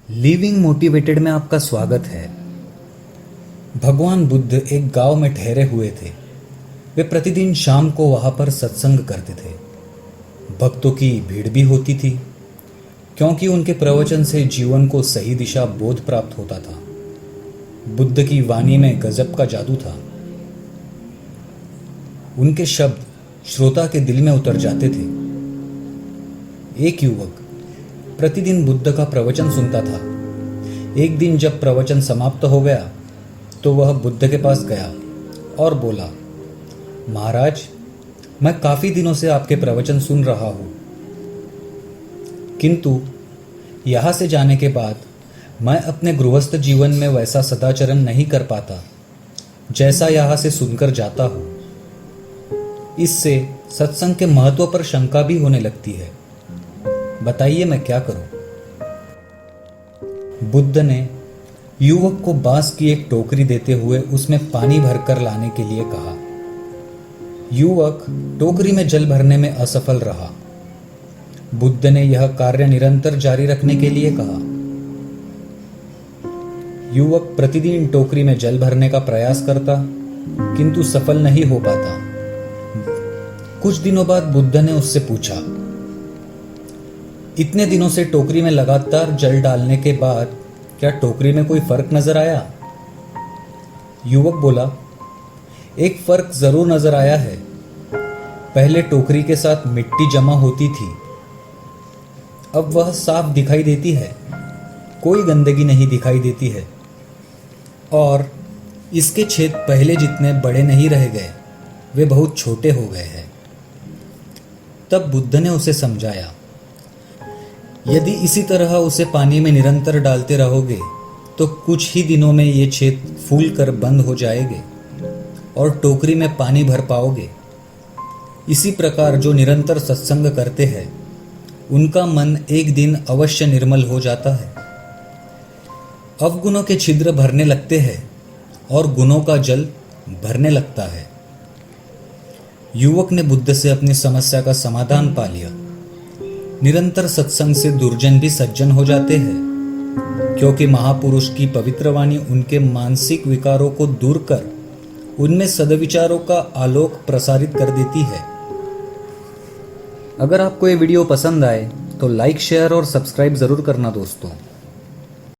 Living motivated में आपका स्वागत है। भगवान बुद्ध एक गांव में ठहरे हुए थे। वे प्रतिदिन शाम को वहां पर सत्संग करते थे। भक्तों की भीड़ भी होती थी, क्योंकि उनके प्रवचन से जीवन को सही दिशा बोध प्राप्त होता था। बुद्ध की वाणी में गजब का जादू था। उनके शब्द श्रोता के दिल में उतर जाते थे। एक युवक प्रतिदिन बुद्ध का प्रवचन सुनता था। एक दिन जब प्रवचन समाप्त हो गया तो वह बुद्ध के पास गया और बोला, महाराज, मैं काफी दिनों से आपके प्रवचन सुन रहा हूं, किंतु यहां से जाने के बाद मैं अपने गृहस्थ जीवन में वैसा सदाचरण नहीं कर पाता जैसा यहां से सुनकर जाता हूं। इससे सत्संग के महत्व पर शंका भी होने लगती है। बताइए मैं क्या करूं? बुद्ध ने युवक को बांस की एक टोकरी देते हुए उसमें पानी भरकर लाने के लिए कहा। युवक टोकरी में जल भरने में असफल रहा। बुद्ध ने यह कार्य निरंतर जारी रखने के लिए कहा। युवक प्रतिदिन टोकरी में जल भरने का प्रयास करता, किंतु सफल नहीं हो पाता। कुछ दिनों बाद बुद्ध ने उससे पूछा, इतने दिनों से टोकरी में लगातार जल डालने के बाद क्या टोकरी में कोई फर्क नजर आया? युवक बोला, एक फर्क जरूर नजर आया है। पहले टोकरी के साथ मिट्टी जमा होती थी, अब वह साफ दिखाई देती है, कोई गंदगी नहीं दिखाई देती है, और इसके छेद पहले जितने बड़े नहीं रह गए, वे बहुत छोटे हो गए हैं। तब बुद्ध ने उसे समझाया, यदि इसी तरह उसे पानी में निरंतर डालते रहोगे तो कुछ ही दिनों में ये छेद फूल कर बंद हो जाएंगे और टोकरी में पानी भर पाओगे। इसी प्रकार जो निरंतर सत्संग करते हैं उनका मन एक दिन अवश्य निर्मल हो जाता है। अवगुणों के छिद्र भरने लगते हैं और गुणों का जल भरने लगता है। युवक ने बुद्ध से अपनी समस्या का समाधान पा लिया। निरंतर सत्संग से दुर्जन भी सज्जन हो जाते हैं, क्योंकि महापुरुष की पवित्र वाणी उनके मानसिक विकारों को दूर कर उनमें सद्विचारों का आलोक प्रसारित कर देती है। अगर आपको ये वीडियो पसंद आए तो लाइक, शेयर और सब्सक्राइब जरूर करना दोस्तों।